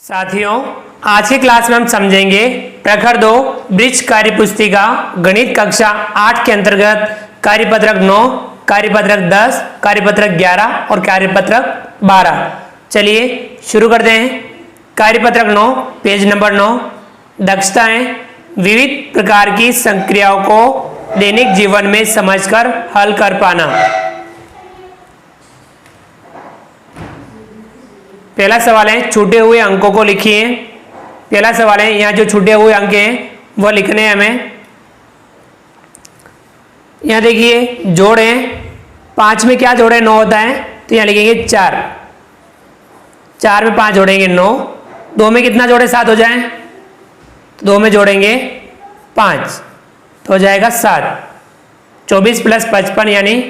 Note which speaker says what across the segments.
Speaker 1: साथियों, आज की क्लास में हम समझेंगे प्रखर 2 वृक्ष कार्य पुस्तिका गणित कक्षा 8 के अंतर्गत कार्यपत्रक 9, कार्यपत्रक 10, कार्यपत्रक 11 और कार्यपत्रक 12। चलिए शुरू करते हैं। कार्यपत्रक 9 पेज नंबर 9, दक्षताएं विविध प्रकार की संक्रियाओं को दैनिक जीवन में समझकर हल कर पाना। पहला सवाल है छूटे हुए अंकों को लिखिए। पहला सवाल है यहाँ जो छूटे हुए अंक हैं वह लिखने हैं हमें। यहाँ देखिए जोड़ है, 5 में क्या जोड़े 9 होता है, तो यहाँ लिखेंगे 4। 4 में 5 जोड़ेंगे 9। 2 में कितना जोड़े 7 हो जाए, तो 2 में जोड़ेंगे 5 तो हो जाएगा 7। 24 + 55 यानी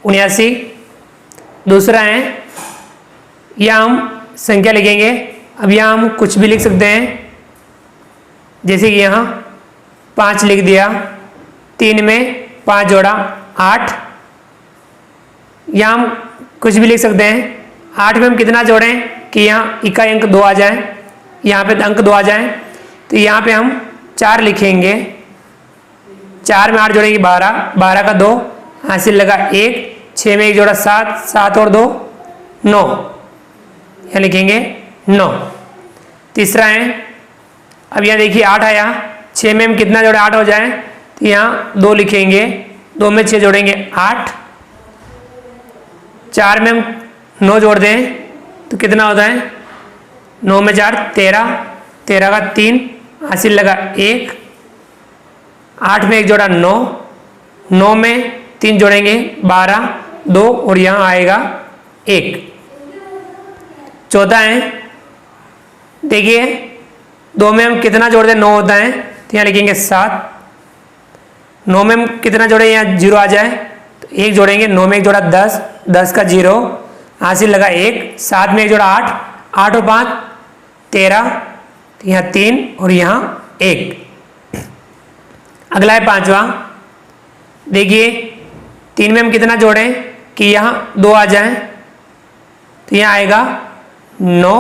Speaker 1: 79। दूसरा है यहाँ हम संख्या लिखेंगे। अब यहाँ हम कुछ भी लिख सकते हैं, जैसे कि यहाँ 5 लिख दिया, 3 में 5 जोड़ा 8। यहाँ हम कुछ भी लिख सकते हैं। 8 में हम कितना जोड़ें कि यहाँ इकाई अंक 2 आ जाए, यहाँ पे अंक 2 आ जाए, तो यहाँ पे हम 4 लिखेंगे। 4 में 8 जोड़ेंगे 12, 12 का 2 हासिल लगा 1। 6 में 1 जोड़ा 7, 7 और 2 9, यहाँ लिखेंगे 9। तीसरा है, अब यहाँ देखिए 8 आया, 6 में हम कितना जोड़े 8 हो जाए, तो यहाँ 2 लिखेंगे। 2 में 6 जोड़ेंगे 8। 4 में हम 9 जोड़ दें तो कितना होता है, 9 में 4 13, 13 का 3 हासिल लगा 1। 8 में 1 जोड़ा 9, 9 में 3 जोड़ेंगे 12, 2 और यहाँ आएगा 1। चौथा है, देखिए 2 में हम कितना जोड़ दें 9 होता है, तो यहाँ लिखेंगे 7। 9 में हम कितना जोड़े, यहाँ 0 आ जाए तो 1 जोड़ेंगे। 9 में 1 जोड़ा 10, 10 का 0 हासिल लगा 1। 7 में 1 जोड़ा 8, 8 और 5 13, तो यहाँ 3 और यहाँ 1। अगला है 5वां। देखिए 3 में हम कितना जोड़ें कि यहाँ 2 आ जाए, तो यहाँ आएगा 9।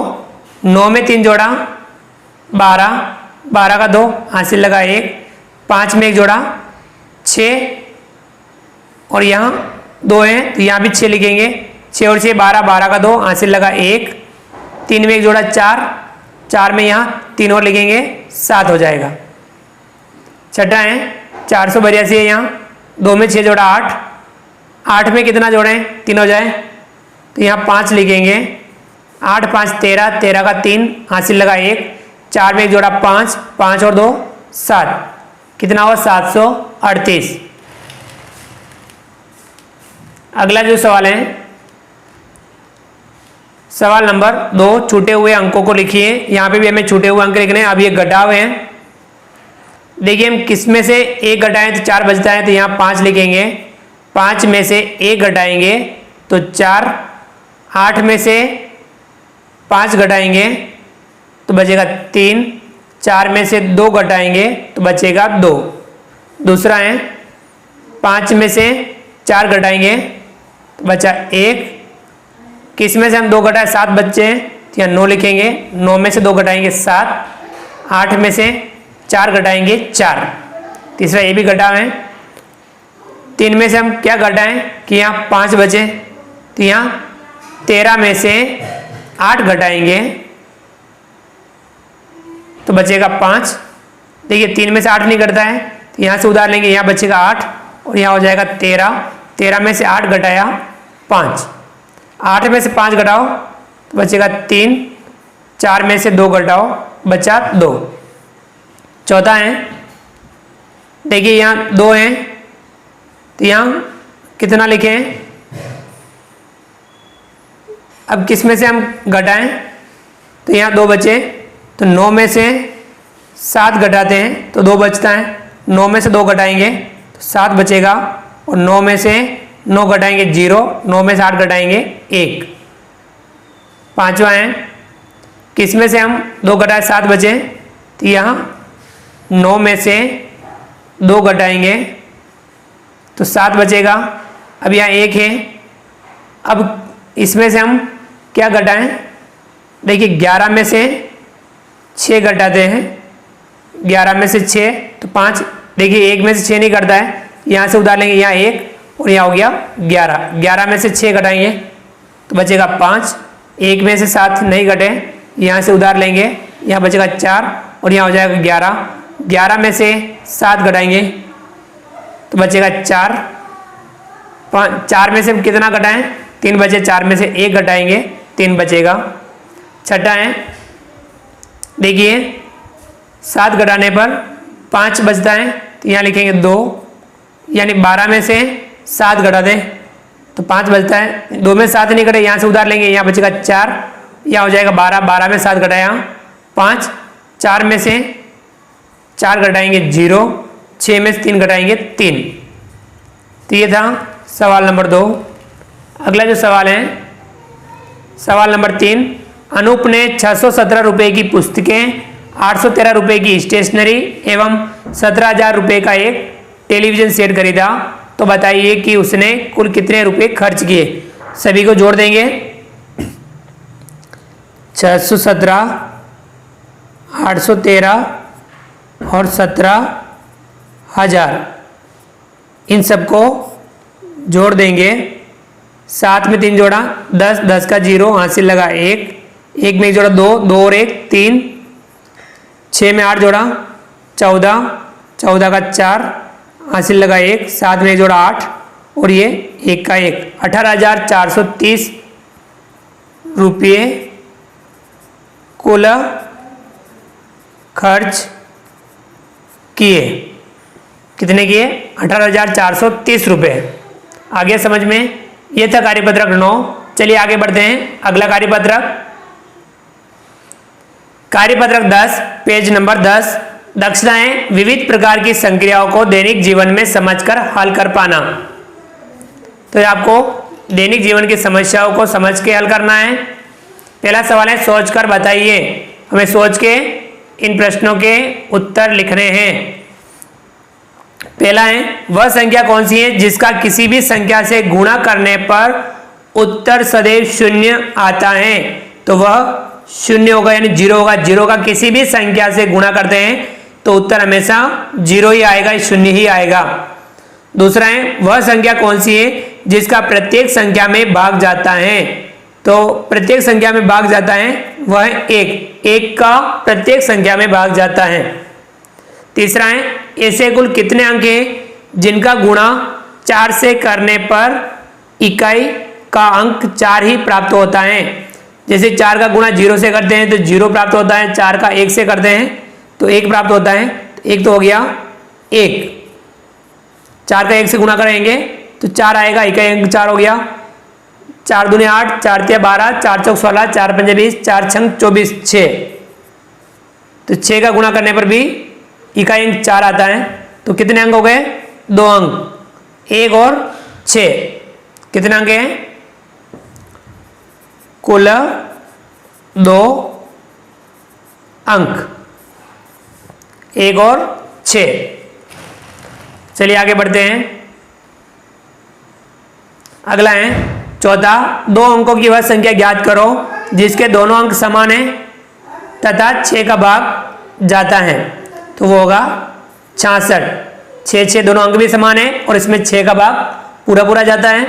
Speaker 1: 9 में 3 जोड़ा 12, 12 का 2 हासिल लगा 1। 5 में 1 जोड़ा 6 और यहाँ 2 है तो यहाँ भी 6 लिखेंगे। 6 और 6 12, 12 का 2 हासिल लगा 1। 3 में 1 जोड़ा 4, 4 में यहाँ 3 और लिखेंगे 7 हो जाएगा। छठा है 482 है, यहाँ 2 में 6 जोड़ा 8, 8 में कितना जोड़ें 3 हो जाए, तो यहाँ 5 लिखेंगे। 8 5 13, 13 का 3 हासिल लगा 1। 4 में 1 जोड़ा 5, 5 और 2 7, कितना हुआ 738। अगला जो सवाल है सवाल नंबर 2, छूटे हुए अंकों को लिखिए। यहाँ पे भी हमें छूटे हुए अंक लिखने हैं। अब ये घटाव हैं, देखिए हम किस में से 1 घटाएं तो 4 बचता है, तो यहाँ 5 लिखेंगे। 5 में से 1 घटाएंगे तो 4। 8 में से 5 घटाएंगे तो बचेगा 3। 4 में से 2 घटाएंगे तो बचेगा 2। दूसरा है 5 में से 4 घटाएंगे तो बचा 1। किस में से हम 2 घटाए 7 बच्चे हैं, तो यहाँ 9 लिखेंगे। 9 में से 2 घटाएंगे 7। 8 में से 4 घटाएंगे 4। तीसरा ये भी घटाव है। 3 में से हम क्या घटाएं कि यहाँ 5 बचे, तो यहाँ 13 में से 8 घटाएंगे तो बचेगा 5। देखिए 3 में से 8 नहीं घटता है, तो यहाँ से उधार लेंगे, यहाँ बचेगा 8 और यहाँ हो जाएगा 13। 13 में से 8 घटाया 5। 8 में से 5 घटाओ तो बचेगा 3। 4 में से 2 घटाओ बचा 2। चौथा है, देखिए यहाँ 2 हैं तो यहाँ कितना लिखें, अब किस में से हम घटाएं, तो यहाँ 2 बचे, तो 9 में से 7 घटाते हैं तो 2 बचता है। 9 में से 2 घटाएंगे तो 7 बचेगा और 9 में से 9 घटाएंगे 0। 9 में से 8 घटाएंगे 1। पांचवा है, किस में से हम 2 घटाए 7 बचे, तो यहाँ 9 में से 2 घटाएंगे तो 7 बचेगा। अब यहाँ 1 है, अब इसमें से हम क्या घटाएं, देखिए 11 में से 6 घटाते हैं 11 में से 6 तो 5। देखिए 1 में से 6 नहीं घटता है, यहाँ से उधार लेंगे, यहाँ 1 और यहाँ हो गया 11। 11 में से 6 घटाएंगे तो बचेगा 5। 1 में से 7 नहीं घटे, यहाँ से उधार लेंगे, यहाँ बचेगा 4 और यहाँ हो जाएगा 11। 11 में से 7 घटाएंगे तो बचेगा 4। 4 में से कितना घटाएं? 3 बचे, 4 में से 1 घटाएंगे 3 बचेगा। छठा है, देखिए 7 घटाने पर 5 बचता है तो यहाँ लिखेंगे 2, यानी 12 में से 7 घटा दें तो 5 बचता है। 2 में 7 नहीं घटे, यहाँ से उधार लेंगे, यहाँ बचेगा 4, यहाँ हो जाएगा 12। 12 में 7 घटाया 5, 4 में से 4 घटाएंगे 0, 6 में से 3 घटाएंगे 3। तो ये था सवाल नंबर 2। अगला जो सवाल है, सवाल नंबर 3, अनूप ने 617 रुपये की पुस्तकें, 813 रुपये की स्टेशनरी एवं 17,000 रुपये का एक टेलीविज़न सेट खरीदा, तो बताइए कि उसने कुल कितने रुपए खर्च किए। सभी को जोड़ देंगे। 617, 813 और 17,000, इन सबको जोड़ देंगे। 7 में 3 जोड़ा 10, 10 का 0, हासिल लगा 1, 1 में 1 जोड़ा 2, 2 और 1 3, 6 में 8 जोड़ा 14, 14 का 4, हासिल लगा 1, 7 में 1 जोड़ा 8 और ये 1 का 1, 18,430 रुपये कुल खर्च किए। कितने किए? 18,430 रुपये। आगे समझ में? ये था कार्यपत्रक 9। चलिए आगे बढ़ते हैं। अगला कार्यपत्रक, कार्यपत्रक 10, पेज नंबर 10, दक्षताएं विविध प्रकार की संक्रियाओं को दैनिक जीवन में समझकर हल कर पाना। तो आपको दैनिक जीवन की समस्याओं को समझ के हल करना है। पहला सवाल है, सोचकर बताइए। हमें सोच के इन प्रश्नों के उत्तर लिखने हैं। पहला है, वह संख्या कौन सी है जिसका किसी भी संख्या से गुणा करने पर उत्तर सदैव 0 आता है। तो वह 0 होगा, यानी 0 होगा। 0 का किसी भी संख्या से गुणा करते हैं तो उत्तर हमेशा 0 ही आएगा, 0 ही आएगा। दूसरा है, वह संख्या कौन सी है जिसका प्रत्येक संख्या में भाग जाता है। तो प्रत्येक संख्या में भाग जाता है वह 1 का प्रत्येक संख्या में भाग जाता है। तीसरा है, ऐसे कुल कितने अंक हैं जिनका गुणा 4 से करने पर इकाई का अंक 4 ही प्राप्त होता है। जैसे 4 का गुणा 0 से करते हैं तो 0 प्राप्त होता है, 4 का 1 से करते हैं तो 1 प्राप्त होता है। तो 1 तो हो गया 1, 4 का 1 से गुणा करेंगे तो 4 आएगा, इकाई अंक 4 हो गया। 4 दूनी 8, 4 तिया 12, 4 चौक 16, 4 पंजे 20, 4 छंग 24, 6। तो 6 का गुणा करने पर भी इकाई अंक 4 आता है। तो कितने अंक हो गए? 2 अंक, 1 और 6। कितने अंक हैं? कुल 2 अंक, 1 और 6। चलिए आगे बढ़ते हैं। अगला है चौथा, 2 अंकों की वह संख्या ज्ञात करो जिसके दोनों अंक समान है तथा 6 का भाग जाता है। तो वो होगा 66। 6 6 दोनों अंक भी समान है और इसमें 6 का भाग पूरा पूरा जाता है।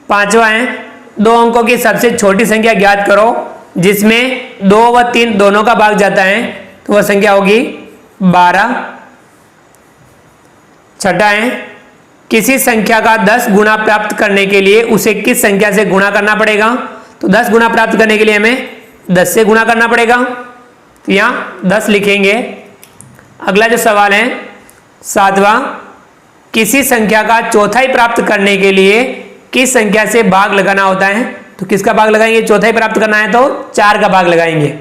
Speaker 1: पांचवा है, 2 अंकों की सबसे छोटी संख्या ज्ञात करो जिसमें 2 व 3 दोनों का भाग जाता है। तो वह संख्या होगी 12। छठा है, किसी संख्या का 10 गुना प्राप्त करने के लिए उसे किस संख्या से गुणा करना पड़ेगा। तो 10 गुना प्राप्त करने के लिए हमें 10 से गुणा करना पड़ेगा। तो यहाँ 10 लिखेंगे। अगला जो सवाल है 7वां, किसी संख्या का चौथाई प्राप्त करने के लिए किस संख्या से भाग लगाना होता है। तो किसका भाग लगाएंगे? चौथाई प्राप्त करना है तो 4 का भाग लगाएंगे।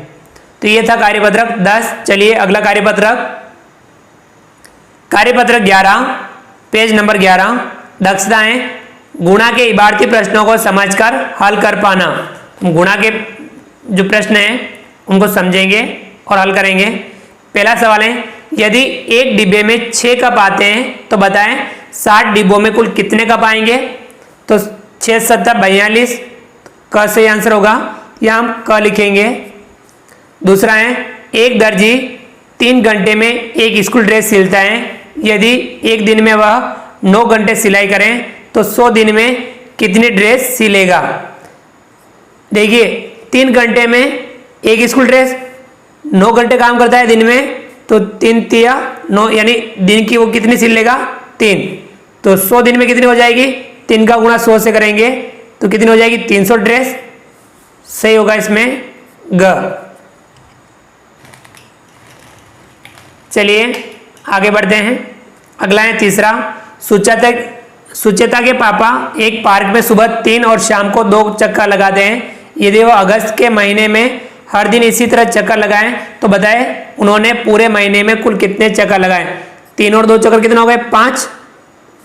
Speaker 1: तो ये था कार्यपत्रक 10। चलिए अगला कार्यपत्रक, कार्यपत्रक 11, पेज नंबर 11, दक्षताएं गुणा के इबारती प्रश्नों को समझकर हल कर पाना। गुणा के जो प्रश्न हैं उनको समझेंगे और हल करेंगे। पहला सवाल है, यदि एक डिब्बे में 6 कप आते हैं तो बताएं 60 डिब्बों में कुल कितने कप आएंगे। तो 6 7 42, क से आंसर होगा, यहाँ हम क लिखेंगे। दूसरा है, एक दर्जी 3 घंटे में एक स्कूल ड्रेस सिलता है। यदि एक दिन में वह 9 घंटे सिलाई करें तो 100 दिन में कितनी ड्रेस सिलेगा। देखिए 3 घंटे में एक स्कूल ड्रेस, 9 घंटे काम करता है दिन में, तो 3 तिया 9 यानी दिन की वो कितनी सिल लेगा 3। तो 100 दिन में कितनी हो जाएगी, 3 का गुणा 100 से करेंगे तो कितनी हो जाएगी 300 ड्रेस। सही होगा इसमें ग। चलिए आगे बढ़ते हैं। अगला है तीसरा। सुचेता के पापा एक पार्क में सुबह 3 और शाम को 2 चक्कर लगाते हैं। यदि वो अगस्त के महीने में हर दिन इसी तरह चक्कर लगाएं तो बताएं उन्होंने पूरे महीने में कुल कितने चक्कर लगाए। 3 और 2 चक्कर कितने हो गए 5,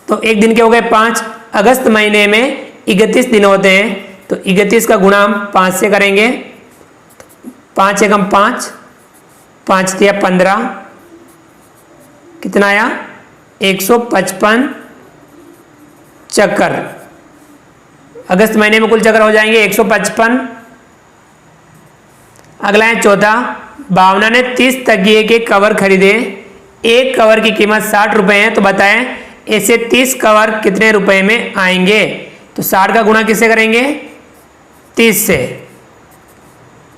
Speaker 1: तो एक दिन के हो गए 5। अगस्त महीने में 31 दिन होते हैं तो 31 का गुणा हम 5 से करेंगे। 5 एकम 5, 5 तिया 15, कितना आया 155 चक्कर। अगस्त महीने में कुल चक्कर हो जाएंगे 155। अगला है चौथा। भावना ने 30 तकिए के कवर खरीदे। एक कवर की कीमत 60 रुपए है, तो बताएं ऐसे 30 कवर कितने रुपए में आएंगे। तो 60 का गुणा किससे करेंगे 30 से।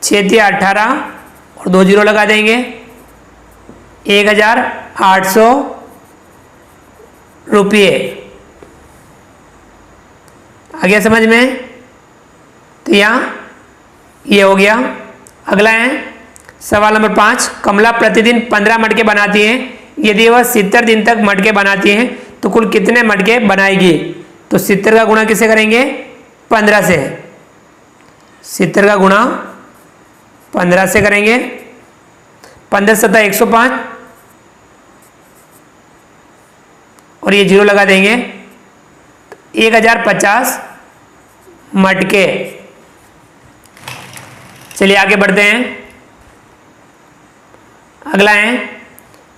Speaker 1: 6 तिया 18 और 2 जीरो लगा देंगे, 1800 रुपये। आ गया समझ में। तो यहाँ ये हो गया। अगला है सवाल नंबर 5। कमला प्रतिदिन 15 मटके बनाती है। यदि वह 70 दिन तक मटके बनाती है तो कुल कितने मटके बनाएगी। तो 70 का गुणा किससे करेंगे 15 से। 70 का गुणा 15 से करेंगे। 15 सत्ता 105 और ये जीरो लगा देंगे, 1050 मटके। चलिए आगे बढ़ते हैं। अगला है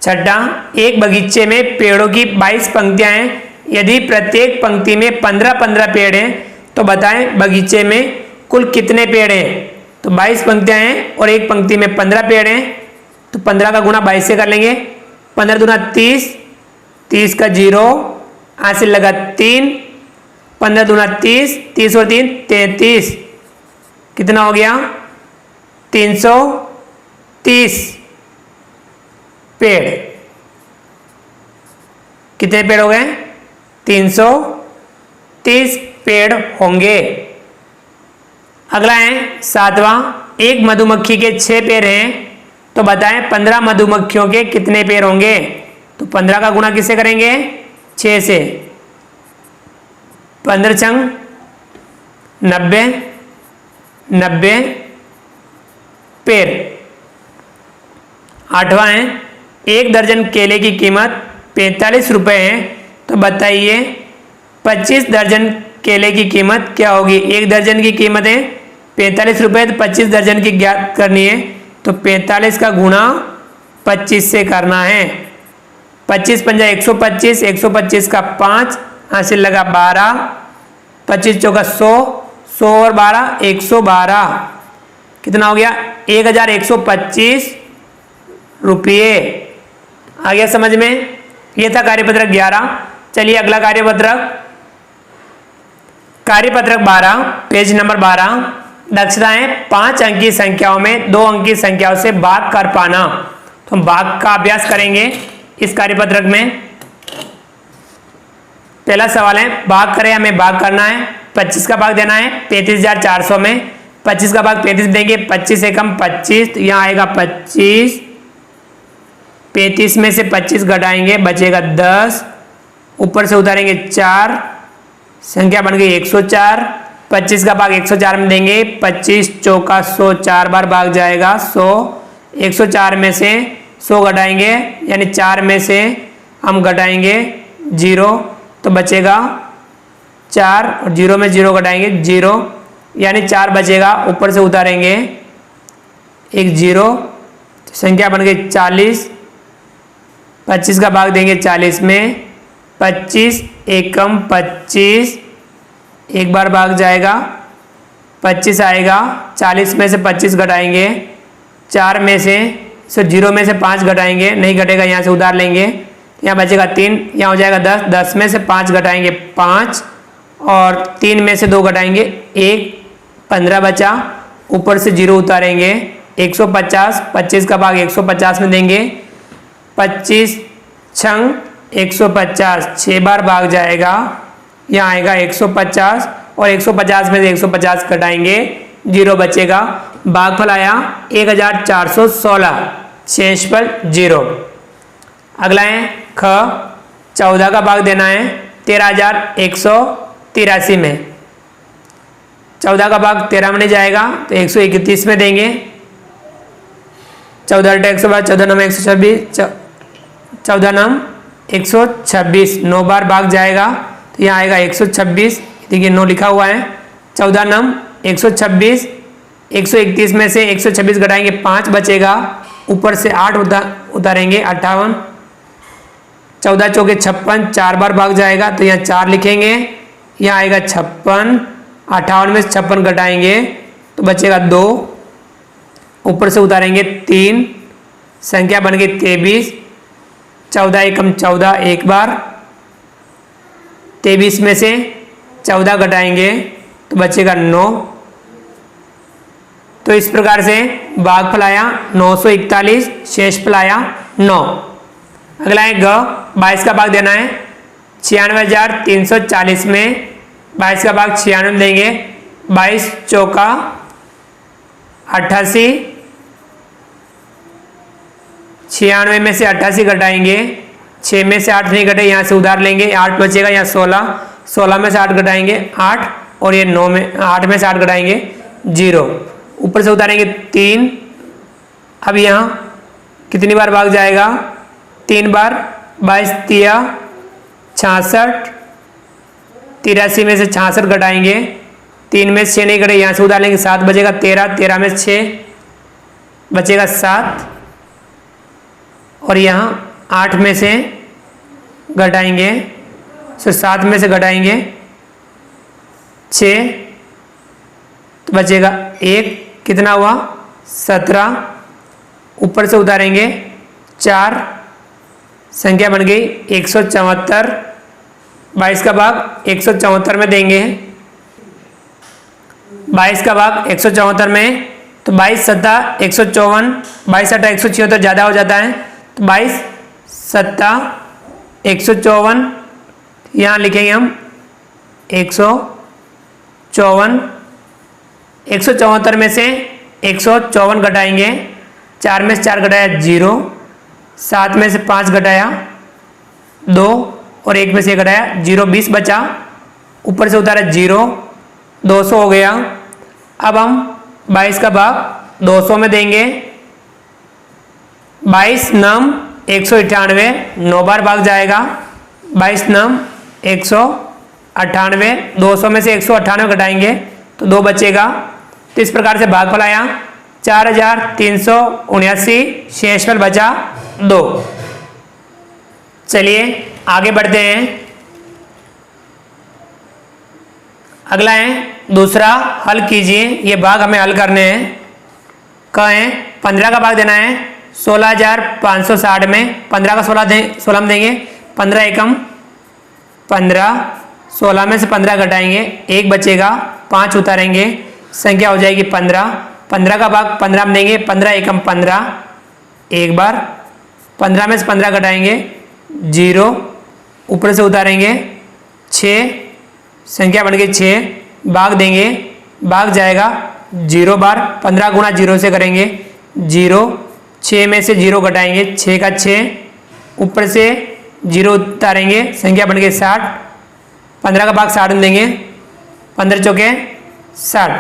Speaker 1: छठा। एक बगीचे में पेड़ों की 22 पंक्तियां हैं। यदि प्रत्येक पंक्ति में 15-15 पेड़ हैं तो बताएं बगीचे में कुल कितने पेड़ हैं। तो 22 पंक्तियां हैं और एक पंक्ति में 15 पेड़ हैं, तो 15 का गुणा 22 से कर लेंगे। 15 दूना 30, 30 का जीरो, हासिल लगा 3, 15 दूना 30, 30 और 3 33, कितना हो गया 330 पेड़। कितने पेड़ हो गए 330 पेड़ होंगे। अगला है सातवां। एक मधुमक्खी के 6 पैर हैं, तो बताएं 15 मधुमक्खियों के कितने पैर होंगे। तो 15 का गुणा किससे करेंगे 6 से। 15 छंग 90, 90 पेड़। आठवां है। एक दर्जन केले की कीमत 45 रुपए है, तो बताइए 25 दर्जन केले की कीमत क्या होगी। एक दर्जन की कीमत है 45 रुपए, तो 25 दर्जन की ज्ञात करनी है। तो 45 का गुणा 25 से करना है। 25 पंजा 125, 125 का 5, हासिल लगा 12, 25 चौका 100, 100 और 12 112, कितना हो गया 1125 रुपये। आ गया समझ में। ये था कार्यपत्रक 11। चलिए अगला कार्यपत्रक 12 पेज नंबर 12। दक्षताएं 5 अंकी संख्याओं में 2 अंकी संख्याओं से भाग कर पाना। तो हम भाग का अभ्यास करेंगे इस कार्यपत्रक में। पहला सवाल है भाग करें, हमें भाग करना है। 25 का भाग देना है 35,400 में। 25 का भाग 35 देंगे, 25 एकम 25, तो यहाँ आएगा 25। 35 में से 25 घटाएंगे, बचेगा 10। ऊपर से उतारेंगे 4, संख्या बन गई 104। 25 का भाग 104 में देंगे, 25 चौका 100, 4 बार भाग जाएगा 100। 104 में से 100 घटाएंगे, यानी 4 में से हम घटाएंगे 0, तो बचेगा 4 और 0 में 0 घटाएंगे 0, यानी 4 बचेगा। ऊपर से उतारेंगे एक 0, तो संख्या बन गई 40। 25 का भाग देंगे 40 में, 25 एकम 25, एक बार भाग जाएगा 25 आएगा। 40 में से 25 घटाएंगे, 4 में से सिर्फ 0 में से 5 घटाएंगे, नहीं घटेगा यहाँ से उधार लेंगे, यहाँ बचेगा 3, यहाँ हो जाएगा 10, 10 में से 5 घटाएंगे 5 और 3 में से 2 घटाएंगे 1, 15 बचा, ऊपर से 0 उतारेंगे 150, 25 का भाग 150 में देंगे, 25 छंग 150, 6 बार भाग जाएगा, यहाँ आएगा 150 और 150 में से 150 घटाएंगे 0 बचेगा। भागफल आया 1416, शेषफल 0। अगला है ख, 14 का भाग देना है 13,183 में, 14 का भाग 13 में नहीं जाएगा तो 131 में देंगे, 14 × 112, 14 9 126, 14 9 126, 9 बार भाग जाएगा तो यहाँ आएगा 126, देखिए 9 लिखा हुआ है, 14 9 126, 131 में से 126 घटाएंगे 5 बचेगा, ऊपर से 8 उतारेंगे 58, 14 चौके 56, 4 बार भाग जाएगा तो यहाँ 4 लिखेंगे, यहाँ आएगा 56, 58 में से 56 घटाएंगे तो बचेगा 2, ऊपर से उतारेंगे 3, संख्या बन गई 23, 14 एकम 14 एक बार, 23 में से 14 घटाएंगे तो बचेगा 9। तो इस प्रकार से भागफल आया 941, शेषफल आया 9। अगला है ग, 22 का भाग देना है 96,340 में, 22 का भाग 96 में देंगे, 22 चौका 88, 96 में से 88 घटाएंगे, 6 में से 8 नहीं घटे, यहाँ से उधार लेंगे, 8 बचेगा, यहाँ 16, 16 में से 8 घटाएंगे 8 और ये 9 में 8 में से 8 घटाएंगे 0, ऊपर से उतारेंगे 3। अब यहाँ कितनी बार भाग जाएगा, 3 बार, 22 तिया 66, 83 में से 66 घटाएंगे, 3 में से 6 नहीं घटे, यहाँ से उधार लेंगे, 7 बचेगा, 13, 13 में से 6 बचेगा 7 और यहाँ 8 में से घटाएंगे, 7 में से घटाएंगे 6 तो बचेगा 1, कितना हुआ 17, ऊपर से उतारेंगे 4, संख्या बन गई 174, 22 का भाग 174 में देंगे, 22 का भाग 174 में तो 22 सत्ता 154, 22 सत्ता 176 ज़्यादा हो जाता है तो 22 सत्ता 154, यहाँ लिखेंगे हम 154, 174 में से 154 घटाएंगे, 4 में से 4 घटाया 0, 7 में से 5 घटाया 2 और 1 में से घटाया 0, 20 बचा, ऊपर से उतारा 0, 200 हो गया। अब हम 22 का भाग 200 में देंगे, 22 नम 198, 9 बार भाग जाएगा, 22 नम 198, 200 में से 198 घटाएंगे तो 2 बचेगा। तो इस प्रकार से भागफल आया 4,379, शेषफल बचा 2। चलिए आगे बढ़ते हैं। अगला है दूसरा, हल कीजिए। ये भाग हमें हल करने हैं। कहें 15 का भाग देना है 16,560 में, 15 का 16 में देंगे, 15 एकम 15, 16 में से 15 घटाएंगे, 1 बचेगा, 5 उतारेंगे, संख्या हो जाएगी 15। 15 का भाग 15 में देंगे, 15 एकम 15 एक बार, 15 में से 15 घटाएंगे 0, ऊपर से उतारेंगे 6, संख्या बन गई 6, भाग देंगे, भाग जाएगा 0 बार, 15 गुणा 0 से करेंगे 0, 6 में से 0 घटाएंगे, 6 का 6, ऊपर से 0 उतारेंगे, संख्या बन गई 60, 15 का भाग 60 में देंगे, 15 चौके 60,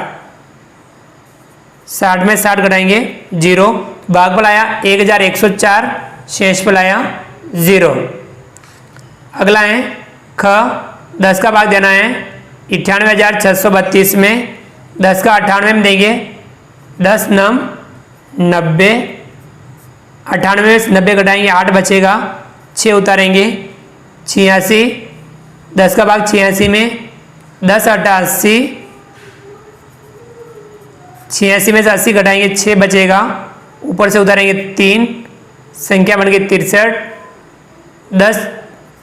Speaker 1: 60 में 60 घटाएंगे 0, भागफल आया 1104, शेषफल आया 0। अगला है ख, 10 का भाग देना है 98,632 में, 10 का 98 में देंगे, 10 नम 90, 98 में 90 घटाएंगे 8 बचेगा, 6 उतारेंगे 86, 10 का भाग 86 में, 10 88, 86 में से 80 घटाएंगे 6 बचेगा, ऊपर से उतारेंगे 3, संख्या बन गई 63, 10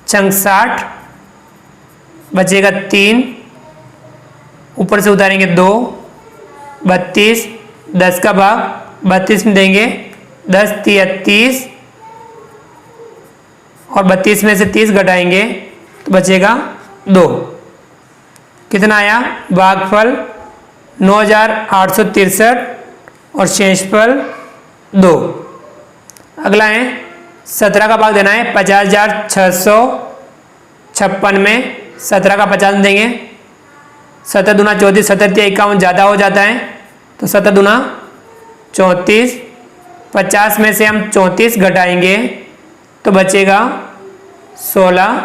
Speaker 1: छंग 60, बचेगा 3, ऊपर से उतारेंगे 2, 32, 10 का भाग 32 में देंगे, 10 तिया 30, और 32 में से 30 घटाएंगे तो बचेगा 2। कितना आया? भागफल 9863 और शेषफल 2। अगला है 17 का भाग देना है 50,656 में, 17 का 50 में देंगे, 17 दूना 34, 17 तिया 51 ज़्यादा हो जाता है तो 17 दूना 34, 50 में से हम 34 घटाएंगे तो बचेगा 16,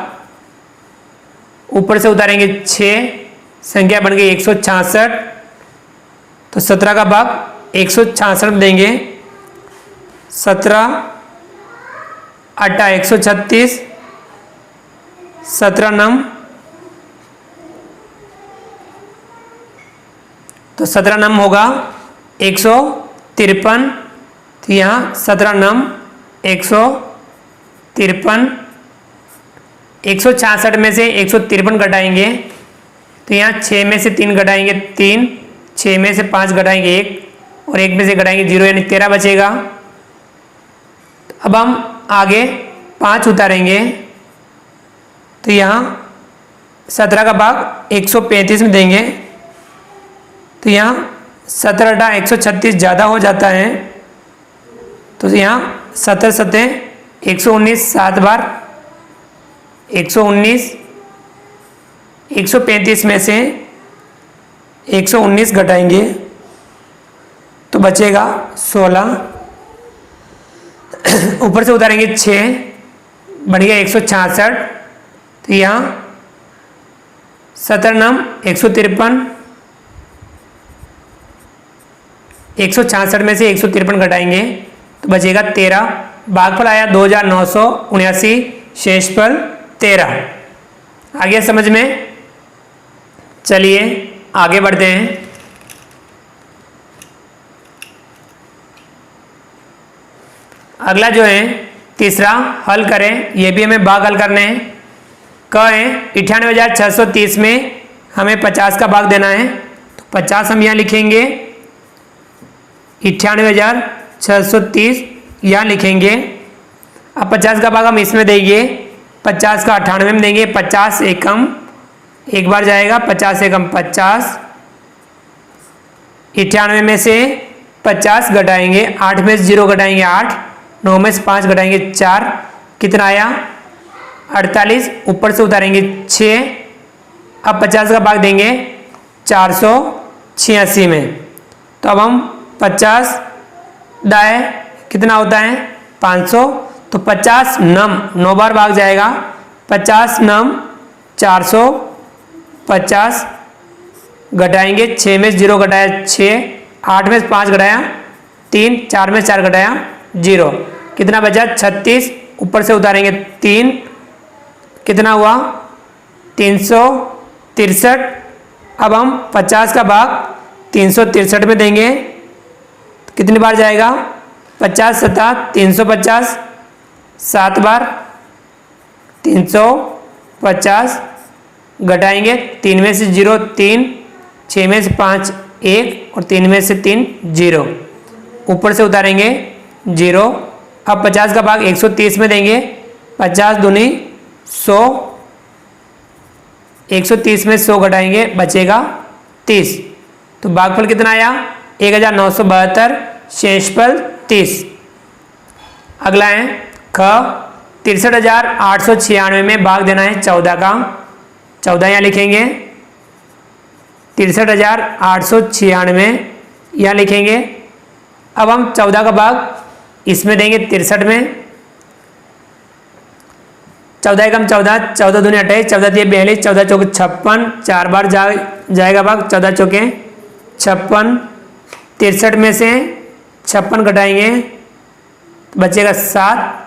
Speaker 1: ऊपर से उतारेंगे 6, संख्या बन गई 166, तो 17 का भाग 166 में देंगे, 17 8 136, 17 नम, तो 17 नम होगा 153, तो यहाँ 17 नम 153, 166 में से 153 घटाएंगे तो यहाँ 6 में से 3 घटाएंगे 3, 6 में से 5 घटाएंगे 1 और 1 में से घटाएंगे 0, यानी 13 बचेगा। अब हम आगे 5 उतारेंगे तो यहाँ 17 का भाग 135 में देंगे तो यहाँ 17 8 136 ज़्यादा हो जाता है तो यहाँ 17 7 119, 7 बार 119, 135 में से 119 घटाएंगे तो बचेगा 16, ऊपर से उतारेंगे 6, बढ़ गया 166, तो यहाँ 17 नम 153, 166 में से 153 घटाएंगे तो बचेगा 13। भागफल आया 2979, शेषफल 13। आ गया समझ में? चलिए आगे बढ़ते हैं। अगला जो है तीसरा हल करें, ये भी हमें भाग हल करने हैं। क है 98,630 में हमें 50 का भाग देना है तो 50 हम यहाँ लिखेंगे, 98,630 यहाँ लिखेंगे। अब 50 का भाग हम इसमें देंगे, 50 का 98 में देंगे, 50 एकम एक बार जाएगा, 50 एकम 50, 98 में से 50 घटाएंगे, 8 में से 0 घटाएंगे 8, 9 में से 5 घटाएंगे 4, कितना आया 48, ऊपर से उतारेंगे 6। अब 50 का भाग देंगे 486 में, तो अब हम 50 दाएं कितना होता है 500, तो 50 नम 9 बार भाग जाएगा, 50 नम 450 घटाएंगे, 6 में से 0 घटाया 6, 8 में से 5 घटाया 3, 4 में से 4 घटाया 0, कितना बचा 36, ऊपर से उतारेंगे 3, कितना हुआ 363। अब हम 50 का भाग 363 में देंगे, कितनी बार जाएगा 50 सता 350, 7 बार 350 घटाएंगे, 3 में से 0 3, 6 में से 5 1 और 3 में से 3 0, ऊपर से उतारेंगे 0। अब 50 का भाग 130 में देंगे, 50 दूनी 100, 130 में 100 घटाएंगे बचेगा 30, तो भागफल कितना आया 1972, शेषफल 30। अगला है ख 63,896 में भाग देना है 14 का, 14 यहाँ लिखेंगे, 63,896 यहाँ लिखेंगे। अब हम 14 का भाग इसमें देंगे 63 में, 14 एकम 14, 14 दूनी 28, 14 दिए 42, 14 चौके 56, 4 बार जाएगा भाग, 14 चौके 56, 63 में से 56 घटाएंगे बचेगा 7।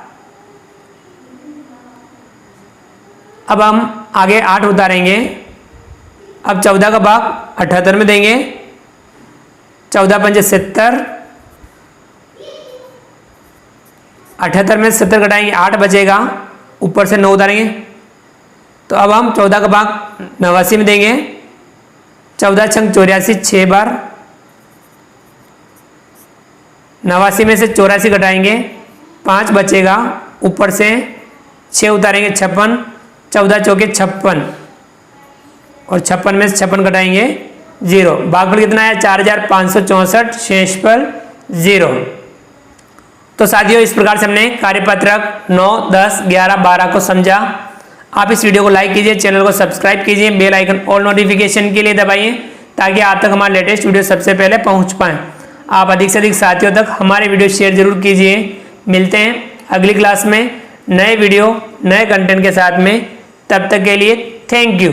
Speaker 1: अब हम आगे 8 उतारेंगे, अब 14 का भाग 78 में देंगे, 14 पंजे 70, 78 में 70 घटाएंगे 8 बचेगा, ऊपर से 9 उतारेंगे। तो अब हम 14 का भाग 89 में देंगे। 14 छंग 84, 6 बार। 89 में से 84 घटाएंगे 5 बचेगा, ऊपर से 6 उतारेंगे 56। 14 चौके 56 और 56 में से 56 घटाएंगे 0। भागफल कितना है 4564, शेष पर 0। तो साथियों इस प्रकार से हमने कार्यपत्रक 9, 10, 11, 12 को समझा। आप इस वीडियो को लाइक कीजिए, चैनल को सब्सक्राइब कीजिए, बेल आइकन ऑल नोटिफिकेशन के लिए दबाइए ताकि आप तक हमारे लेटेस्ट वीडियो सबसे पहले पहुंच पाएँ। आप अधिक से अधिक साथियों तक हमारे वीडियो शेयर जरूर कीजिए। मिलते हैं अगली क्लास में नए वीडियो नए कंटेंट के साथ में। तब तक के लिए थैंक यू।